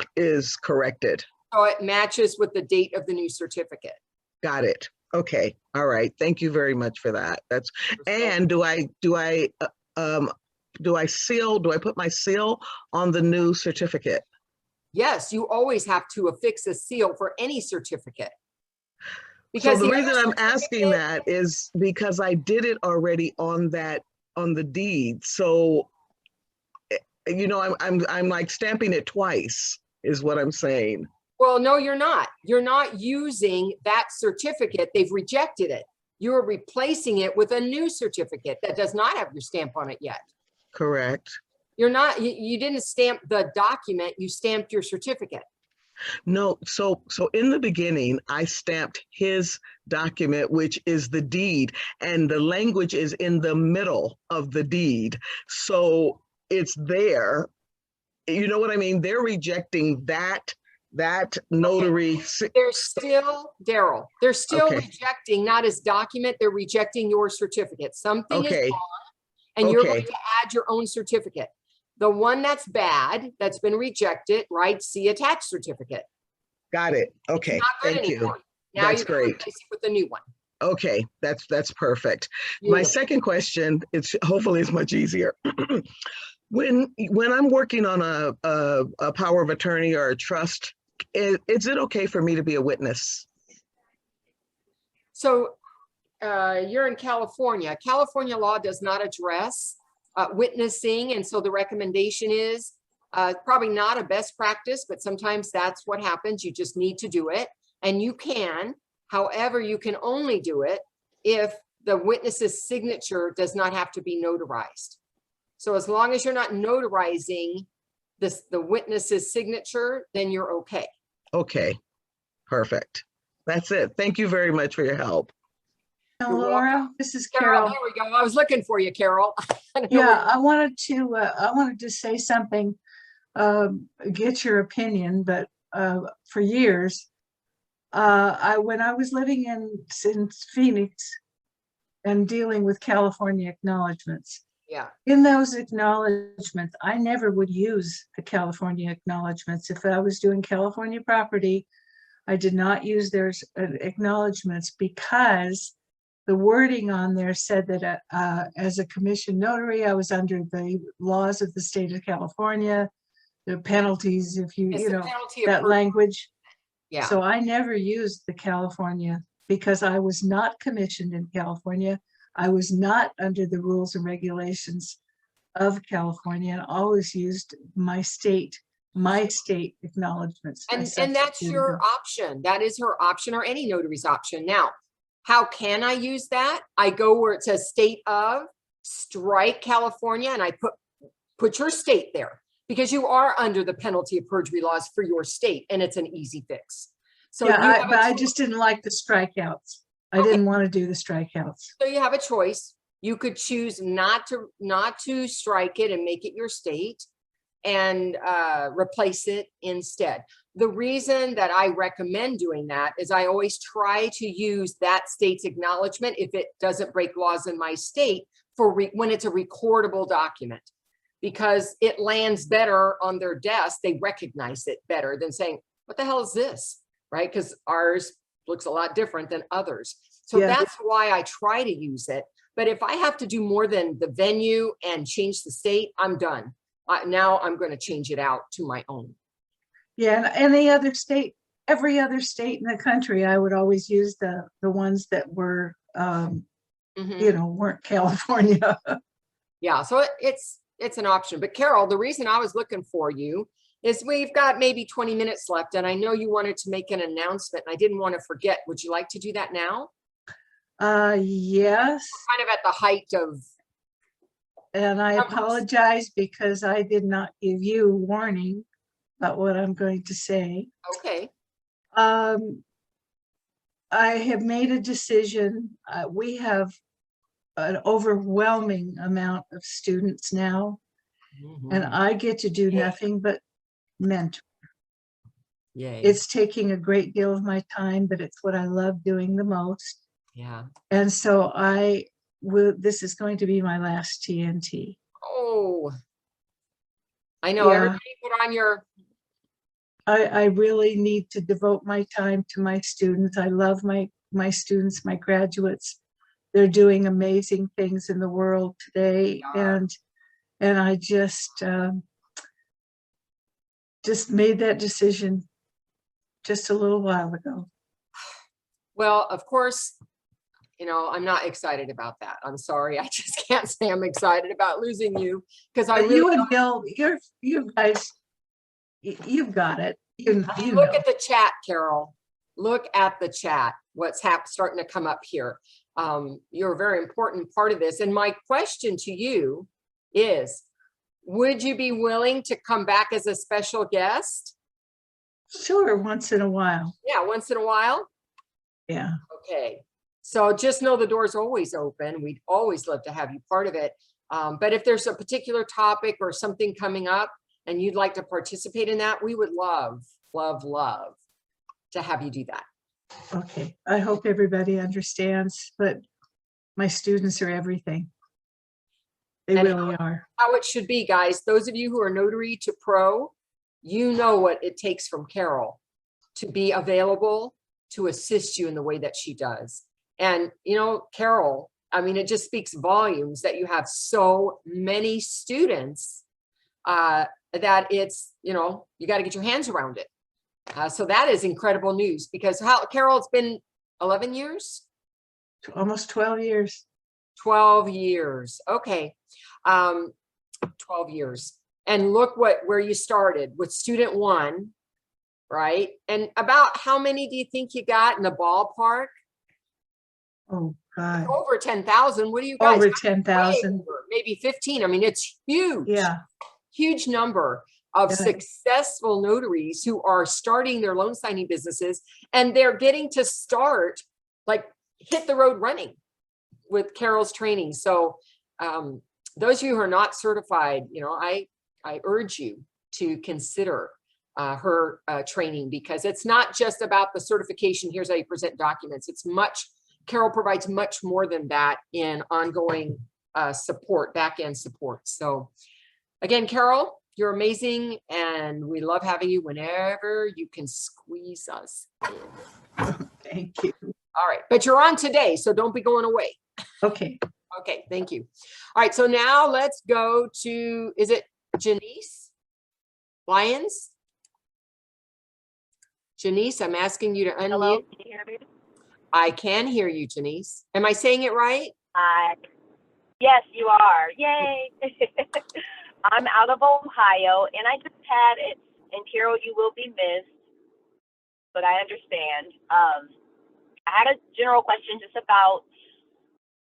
corrected. So it matches with the date of the new certificate. Got it. Okay. All right. Thank you very much for that. And do I put my seal on the new certificate? Yes, you always have to affix a seal for any certificate. Because so the reason I'm asking that is because I did it already on the deed. So, you know, I'm like stamping it twice is what I'm saying. Well, no, you're not. You're not using that certificate. They've rejected it. You're replacing it with a new certificate that does not have your stamp on it yet. Correct. You're not, you didn't stamp the document, you stamped your certificate. No, so in the beginning, I stamped his document, which is the deed, and the language is in the middle of the deed. So it's there. You know what I mean? They're rejecting that notary. Okay. They're still, Daryl, they're still rejecting not his document, they're rejecting your certificate. Something is wrong, and you're going to add your own certificate. The one that's bad, that's been rejected, right? See attached certificate. Got it. Okay. Thank you. Now that's great. Replace it with the new one. Okay, that's perfect. Beautiful. My second question, hopefully it's much easier. When I'm working on a power of attorney or a trust, is it okay for me to be a witness? So you're in California. California law does not address witnessing, and so the recommendation is probably not a best practice, but sometimes that's what happens. You just need to do it, and you can. However, you can only do it if the witness's signature does not have to be notarized. So as long as you're not notarizing the witness's signature, then you're okay. Okay, perfect. That's it. Thank you very much for your help. Now, You're Laura, this is Carol, Carol. there we go. I was looking for you, Carol. I don't know where Yeah, I wanted to say something, get your opinion, but for years, when I was living in Phoenix and dealing with California acknowledgements, Yeah. in those acknowledgements, I never would use the California acknowledgements. If I was doing California property, I did not use their acknowledgements because the wording on there said that as a commissioned notary, I was under the laws of the state of California, the penalties if you, It's you the know, penalty of that perjury. language. Yeah. So I never used the California because I was not commissioned in California. I was not under the rules and regulations of California, and always used my state acknowledgements. I And that's substituted your them. option. That is her option, or any notary's option. Now, how can I use that? I go where it says state of, strike California, and I put your state there, because you are under the penalty of perjury laws for your state, and it's an easy fix. So Yeah, you have but a I choice. just didn't like the strikeouts. I didn't want to do the strikeouts. So you have a choice. You could choose not to strike it and make it your state, and replace it instead. The reason that I recommend doing that is I always try to use that state's acknowledgement if it doesn't break laws in my state for when it's a recordable document, because it lands better on their desk. They recognize it better than saying, what the hell is this? Right? Because ours looks a lot different than others. So Yeah. that's why I try to use it. But if I have to do more than the venue and change the state, I'm done. Now I'm going to change it out to my own. Yeah, and any other state, every other state in the country, I would always use the ones that were, you know, weren't California. Yeah, so it's an option. But Carol, the reason I was looking for you is we've got maybe 20 minutes left, and I know you wanted to make an announcement, and I didn't want to forget. Would you like to do that now? Yes. Kind of at the height of. And I apologize because I did not give you warning about what I'm going to say. Okay. I have made a decision. We have an overwhelming amount of students now, and I get to do nothing but mentor. Yay. It's taking a great deal of my time, but it's what I love doing the most. Yeah. And so this is going to be my last TNT. Oh, I know. Yeah. Everybody put on your. I really need to devote my time to my students. I love my students, my graduates. They're doing amazing things in the world today. And I just made that decision just a little while ago. Well, of course, you know, I'm not excited about that. I'm sorry. I just can't say I'm excited about losing you, because I really you and Bill, you guys, you've got it. You look at the chat, Carol. Look at the chat. What's starting to come up here. You're a very important part of this. And my question to you is, would you be willing to come back as a special guest? Sure, once in a while. Yeah, once in a while. Yeah. Okay. So just know the door's always open. We'd always love to have you part of it. But if there's a particular topic or something coming up and you'd like to participate in that, we would love, love, love to have you do that. Okay. I hope everybody understands, but my students are everything. They really are. How it should be, guys. Those of you who are notary to pro, you know what it takes from Carol to be available to assist you in the way that she does. And, you know, Carol, I mean, it just speaks volumes that you have so many students that it's, you know, you got to get your hands around it. So that is incredible news, because Carol, it's been 11 years? Almost 12 years. 12 years. Okay. 12 years. And look where you started with student one, right? And about how many do you think you got in the ballpark? Oh, God. Over 10,000. What do you guys? Over 10,000. Maybe 15. I mean, it's huge. Yeah. Huge number. of Good. successful notaries who are starting their loan signing businesses, and they're getting to start, like, hit the road running with Carol's training. So those of you who are not certified, you know, I urge you to consider her training, because it's not just about the certification. Here's how you present documents. It's Carol provides much more than that in ongoing support, back-end support. So again, Carol, you're amazing, and we love having you whenever you can squeeze us in. Thank you. All right, but you're on today, so don't be going away. Okay. Okay, thank you. All right, so now let's go to, is it Janice Lyons? Janice, I'm asking you to unmute. Hello, can you hear me? I can hear you, Janice. Am I saying it right? Yes, you are. Yay. I'm out of Ohio, and I just had it, and Carol, you will be missed, but I understand. I had a general question just about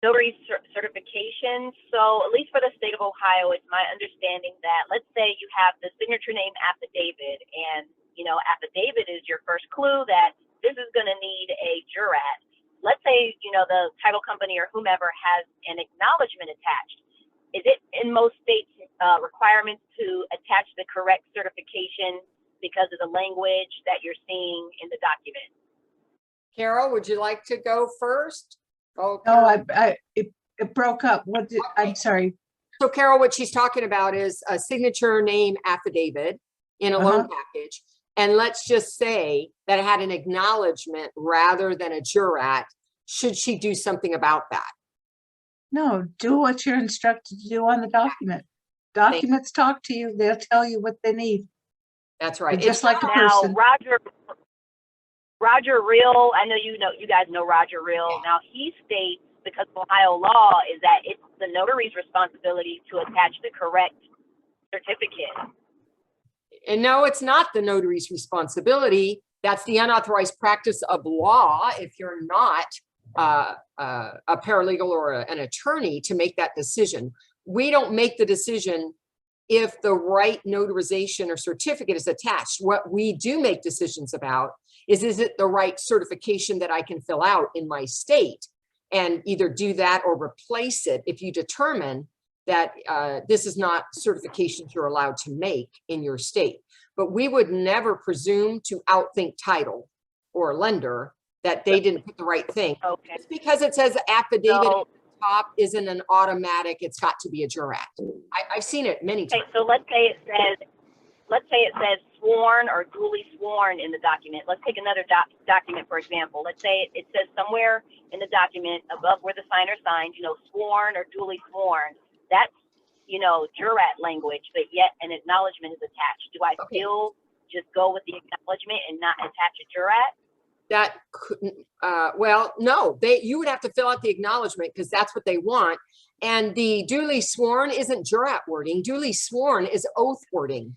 notary certification. So at least for the state of Ohio, it's my understanding that, let's say you have the signature name affidavit, and, you know, affidavit is your first clue that this is going to need a jurat. Let's say, you know, the title company or whomever has an acknowledgement attached. Is it in most states requirements to attach the correct certification because of the language that you're seeing in the document? Carol, would you like to go first? Oh, No, it broke up. I'm sorry. So Carol, what she's talking about is a signature name affidavit in a loan package. And let's just say that it had an acknowledgement rather than a jurat. Should she do something about that? No, do what you're instructed to do on the document. Documents talk to you. They'll tell you what they need. That's right. Just like a Now, person. Roger Real, I know you guys know Roger Real. Yeah. Now he states, because of Ohio law, is that it's the notary's responsibility to attach the correct certificate. And no, it's not the notary's responsibility. That's the unauthorized practice of law if you're not a paralegal or an attorney to make that decision. We don't make the decision if the right notarization or certificate is attached. What we do make decisions about is it the right certification that I can fill out in my state, and either do that or replace it if you determine that this is not certifications you're allowed to make in your state. But we would never presume to outthink title or lender that they didn't put the right thing. Okay. Just because it says affidavit at the top isn't an automatic, it's got to be a jurat. I've seen it many times. Okay, so let's say it says sworn or duly sworn in the document. Let's take another document, for example. Let's say it says somewhere in the document above where the signer signs, you know, sworn or duly sworn. That's, you know, jurat language, but yet an acknowledgement is attached. Do I still just go with the acknowledgement and not attach a jurat? That couldn't, well, no, you would have to fill out the acknowledgement because that's what they want. And the duly sworn isn't jurat wording. Duly sworn is oath wording.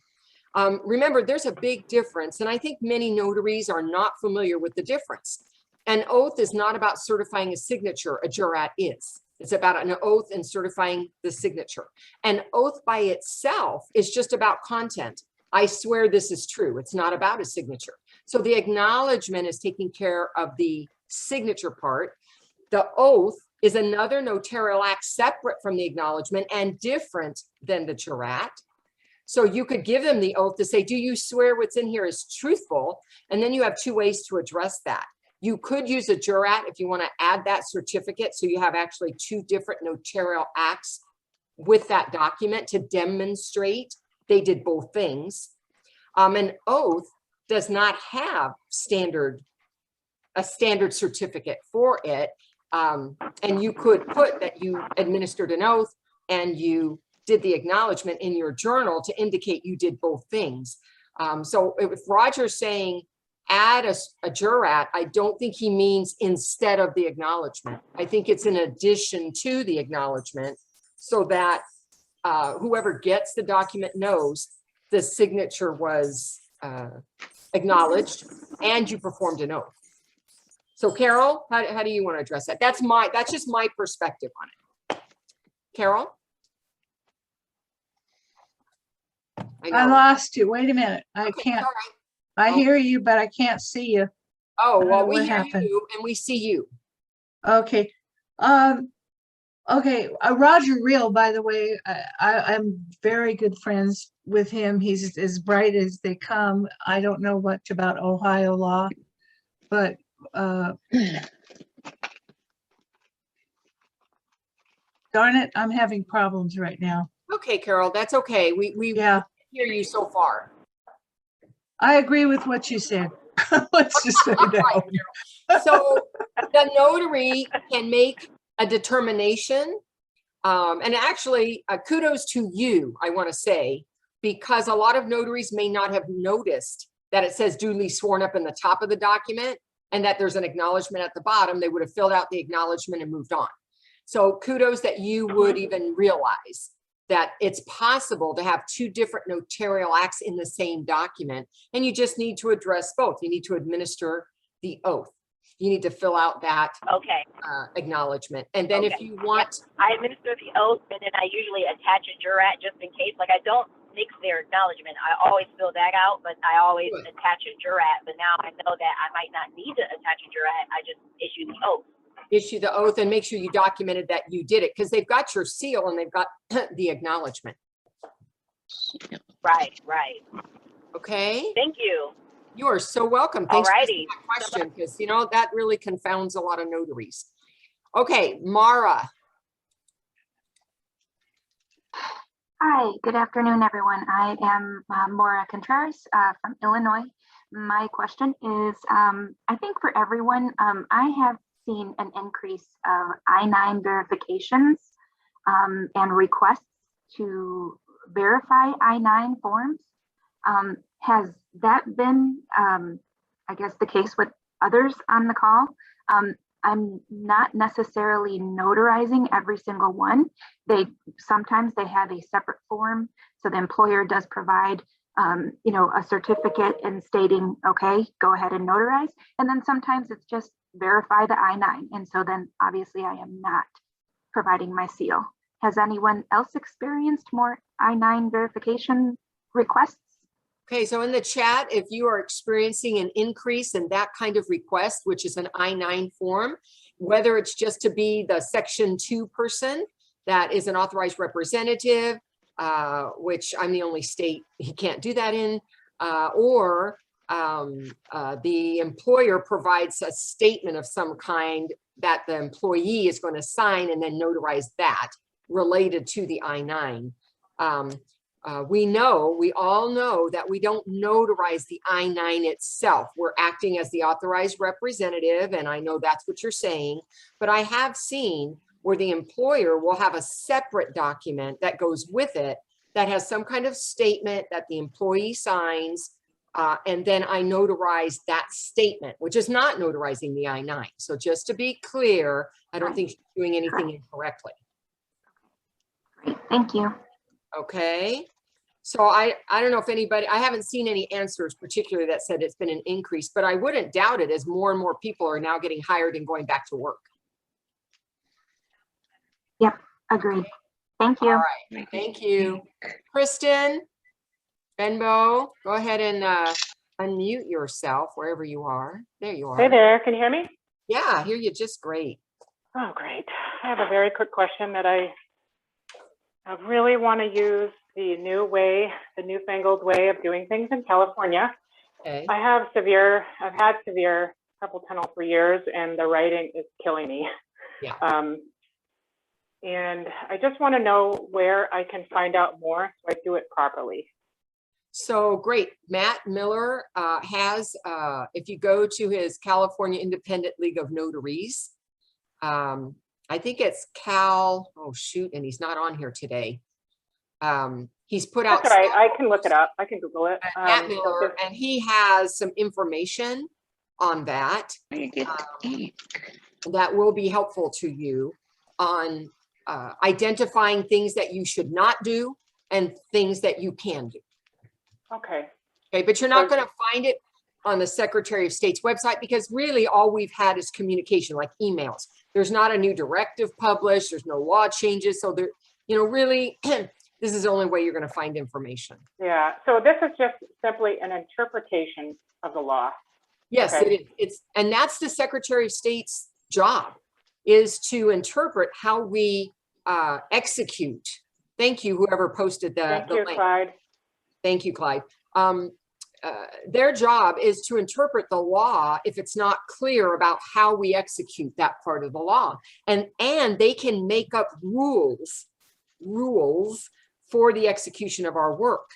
Remember, there's a big difference. And I think many notaries are not familiar with the difference. An oath is not about certifying a signature. A jurat is. It's about an oath and certifying the signature. An oath by itself is just about content. I swear this is true. It's not about a signature. So the acknowledgement is taking care of the signature part. The oath is another notarial act separate from the acknowledgement and different than the jurat. So you could give them the oath to say, do you swear what's in here is truthful? And then you have two ways to address that. You could use a jurat if you want to add that certificate. So you have actually two different notarial acts with that document to demonstrate they did both things. An oath does not have a standard certificate for it. And you could put that you administered an oath and you did the acknowledgement in your journal to indicate you did both things. So if Roger's saying add a jurat, I don't think he means instead of the acknowledgement. I think it's in addition to the acknowledgement so that whoever gets the document knows the signature was acknowledged and you performed an oath. So Carol, how do you want to address that? That's just my perspective on it. Carol? I I know. lost you. Wait a minute. I Okay, can't, all right. I hear you, but I can't see you. Oh, don't well, know we what hear happened. you and we see you. Okay. Okay. Roger Reel, by the way, I'm very good friends with him. He's as bright as they come. I don't know much about Ohio law, but darn it, I'm having problems right now. Okay, Carol, that's okay. We Yeah, hear you so far. I agree with what you said. Let's just say All that. right, Carol. So the notary can make a determination. And actually, kudos to you, I want to say, because a lot of notaries may not have noticed that it says duly sworn up in the top of the document and that there's an acknowledgement at the bottom. They would have filled out the acknowledgement and moved on. So kudos that you would even realize that it's possible to have two different notarial acts in the same document, and you just need to address both. You need to administer the oath. You need to fill out that Okay. acknowledgement. And then if Okay. you want, I administer the oath, and then I usually attach a jurat just in case. Like, I don't mix their acknowledgement. I always fill that out, but I always Good. attach a jurat. But now I know that I might not need to attach a jurat. I just issue the oath. issue the oath and make sure you documented that you did it, because they've got your seal and they've got the acknowledgement. Right, right. Okay. Thank you. You are so welcome. Thanks for asking Alrighty. that question, because you know that really confounds a lot of notaries. Okay, Mara. Hi, good afternoon, everyone. I am Maura Contreras from Illinois. My question is, I think for everyone, I have seen an increase of I-9 verifications and requests to verify I-9 forms. Has that been, I guess, the case with others on the call? I'm not necessarily notarizing every single one. Sometimes they have a separate form, so the employer does provide, a certificate and stating, okay, go ahead and notarize. And then sometimes it's just verify the I-9, and so then obviously I am not providing my seal. Has anyone else experienced more I-9 verification requests? Okay, so in the chat, if you are experiencing an increase in that kind of request, which is an I-9 form, whether it's just to be the Section 2 person that is an authorized representative, which I'm the only state he can't do that in, or the employer provides a statement of some kind that the employee is going to sign and then notarize that related to the I-9. We all know that we don't notarize the I-9 itself. We're acting as the authorized representative, and I know that's what you're saying, but I have seen where the employer will have a separate document that goes with it that has some kind of statement that the employee signs, and then I notarize that statement, which is not notarizing the I-9. So just to be clear, I don't think you're doing anything incorrectly. Great, thank you. Okay. So I don't know if anybody, I haven't seen any answers particularly that said it's been an increase, but I wouldn't doubt it as more and more people are now getting hired and going back to work. Yep, agreed. Thank you. All right, thank you. Kristen, Benbow, go ahead and unmute yourself wherever you are. There you are. Hey there, can you hear me? Yeah, I hear you just great. Oh, great. I have a very quick question that I really want to use the newfangled way of doing things in California. Okay. I've had severe carpal tunnel for years, and the writing is killing me. Yeah. And I just want to know where I can find out more so I do it properly. So great. Matt Miller has, if you go to his California Independent League of Notaries, I think it's and he's not on here today. He's put out. That's all right. I can look it up. I can Google it. Matt Miller, and he has some information on that that will be helpful to you on identifying things that you should not do and things that you can do. Okay. Okay, but you're not going to find it on the Secretary of State's website, because really all we've had is communication, like emails. There's not a new directive published. There's no law changes. So there, really, this is the only way you're going to find information. Yeah, so this is just simply an interpretation of the law. Yes, Okay. and that's the Secretary of State's job, is to interpret how we execute. Thank you, whoever posted Thank the you, link. Clyde. Thank you, Clyde. Their job is to interpret the law if it's not clear about how we execute that part of the law. And they can make up rules for the execution of our work.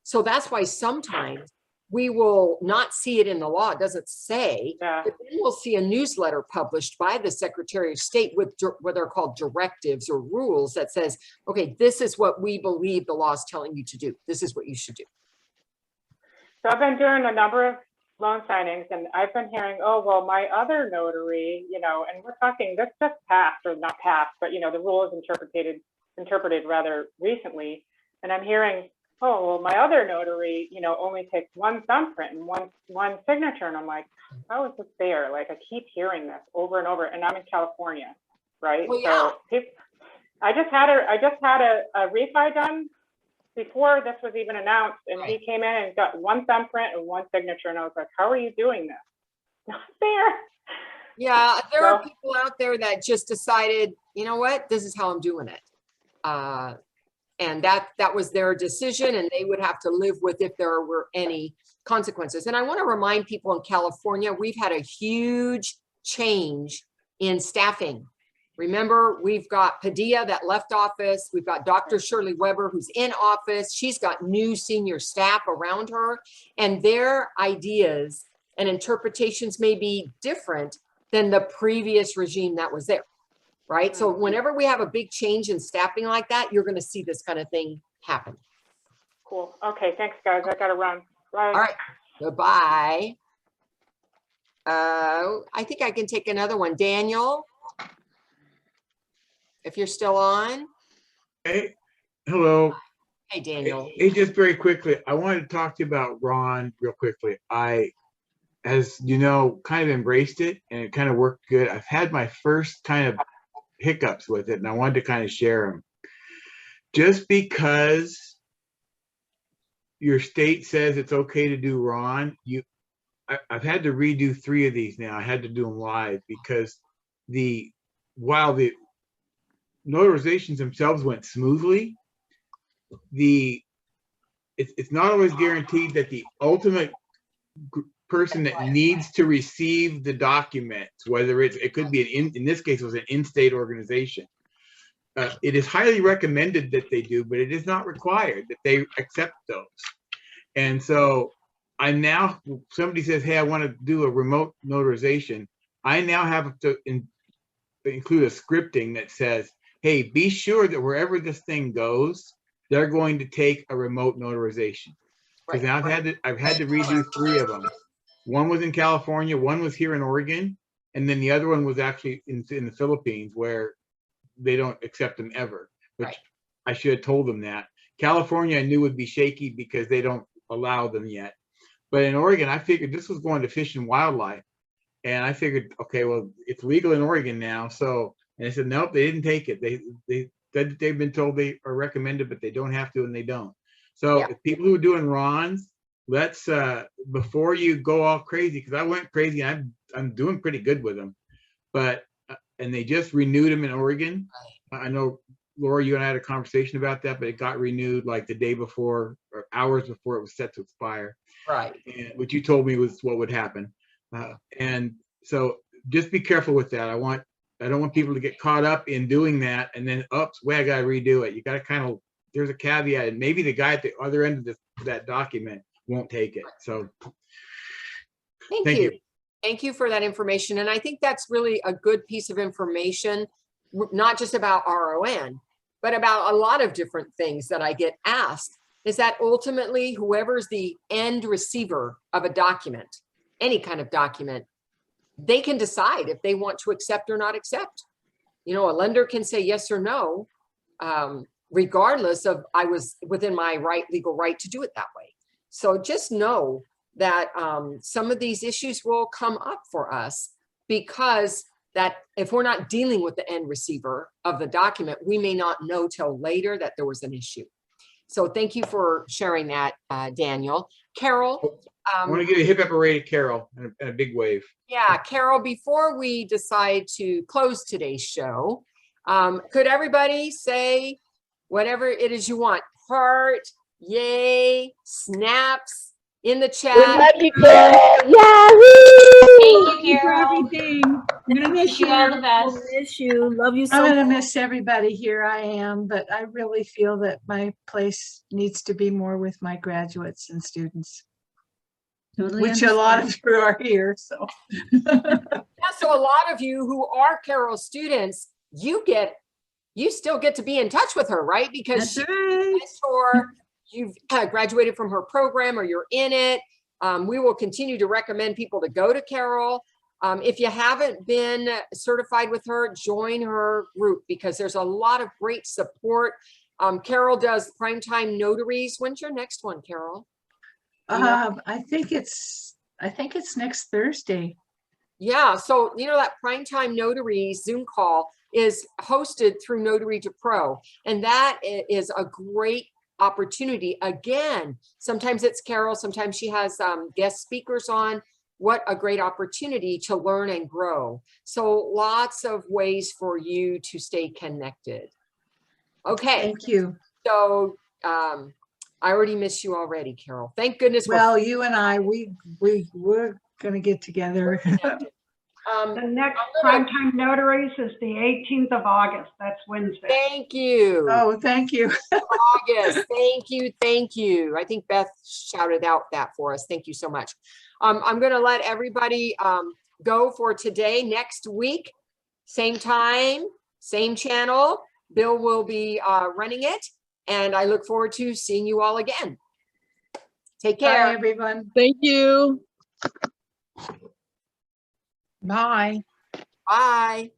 So that's why sometimes we will not see it in the law. It doesn't say, but then we'll see a newsletter published by the Secretary of State with what are called directives or rules that says, okay, this is what we believe the law is telling you to do. This is what you should do. So I've been doing a number of loan signings, and I've been hearing, oh, well, my other notary, you know, and we're talking, this just passed, or not passed, but, you know, the rule is interpreted rather recently. And I'm hearing, oh, well, my other notary, you know, only takes one thumbprint and one signature. And I'm like, how is this fair? Like, I keep hearing this over and over, and I'm in California, right? Well, yeah. So I just had a refi done before this was even announced, and he came in and got one thumbprint and one signature, and I was like, how are you doing this? Not fair. Yeah, there are people out there that just decided, you know what, this is how I'm doing it. And that was their decision, and they would have to live with if there were any consequences. And I want to remind people in California, we've had a huge change in staffing. Remember, we've got Padilla that left office. We've got Dr. Shirley Weber, who's in office. She's got new senior staff around her, and their ideas and interpretations may be different than the previous regime that was there, right? So whenever we have a big change in staffing like that, you're going to see this kind of thing happen. Cool. Okay, thanks, guys. I got to run. Bye. All right. Goodbye. I think I can take another one. Daniel, if you're still on. Hey, hello. Hey, Daniel. Hey, just very quickly, I wanted to talk to you about Ron real quickly. I, as you know, kind of embraced it, and it kind of worked good. I've had my first kind of hiccups with it, and I wanted to kind of share them. Just because your state says it's okay to do Ron, I've had to redo 3 of these now. I had to do them live because while the notarizations themselves went smoothly, it's not always guaranteed that the ultimate person that needs to receive the documents, whether it could be in this case it was an in-state organization. It is highly recommended that they do, but it is not required that they accept those. And so somebody says, hey, I want to do a remote notarization. I now have to include a scripting that says, hey, be sure that wherever this thing goes, they're going to take a remote notarization. Because now I've had to redo 3 of them. One was in California, one was here in Oregon, and then the other one was actually in the Philippines, where they don't accept them ever, which I should have told them that. California I knew would be shaky because they don't allow them yet. But in Oregon, I figured this was going to Fish and Wildlife. And I figured, okay, well, it's legal in Oregon now. So, and I said, nope, they didn't take it. They said that they've been told they are recommended, but they don't have to, and they don't. So if people who are doing Rons, let's, before you go all crazy, because I went crazy, and I'm doing pretty good with them. But, and they just renewed them in Oregon. I know, Laura, you and I had a conversation about that, but it got renewed like the day before or hours before it was set to expire. Right. And what you told me was what would happen. And so just be careful with that. I don't want people to get caught up in doing that and then, oops, wait, I got to redo it. You got to kind of, there's a caveat, and maybe the guy at the other end of that document won't take it. So thank you. Thank you for that information. And I think that's really a good piece of information, not just about RON, but about a lot of different things that I get asked, is that ultimately whoever's the end receiver of a document, any kind of document, they can decide if they want to accept or not accept. You know, a lender can say yes or no, regardless of I was within my legal right to do it that way. So just know that some of these issues will come up for us, because that if we're not dealing with the end receiver of the document, we may not know till later that there was an issue. So thank you for sharing that, Daniel. Carol. I want to give a hip hip hooray to Carol and a big wave. Yeah, Carol, before we decide to close today's show, could everybody say whatever it is you want? Heart, yay, snaps in the chat. We love you, Carol. Yahoo! Thank you, Carol. Everything. I'm gonna miss you. all the best. We'll miss you. Love you so much. I'm gonna miss everybody here. I am, but I really feel that my place needs to be more with my graduates and students. Totally Which a lot of you are here, so. Yeah, so a lot of you who are Carol's students, you still get to be in touch with her, right? Because she's a mentor, you've graduated from her program or you're in it. We will continue to recommend people to go to Carol. If you haven't been certified with her, join her group because there's a lot of great support. Carol does primetime notaries. When's your next one, Carol? I think it's next Thursday. Yeah, so that primetime notary Zoom call is hosted through Notary to Pro, and that is a great opportunity. Again, sometimes it's Carol, sometimes she has guest speakers on. What a great opportunity to learn and grow. So lots of ways for you to stay connected. Okay. Thank you. So I already miss you already, Carol. Thank goodness. Well, you and I, we're gonna get together. The next primetime notaries is the 18th of August. That's Wednesday. Thank you. Oh, thank you. August. Thank you. Thank you. I think Beth shouted out that for us. Thank you so much. I'm going to let everybody go for today. Next week, same time, same channel. Bill will be running it, and I look forward to seeing you all again. Take care. Bye, everyone. Thank you. Bye. Bye.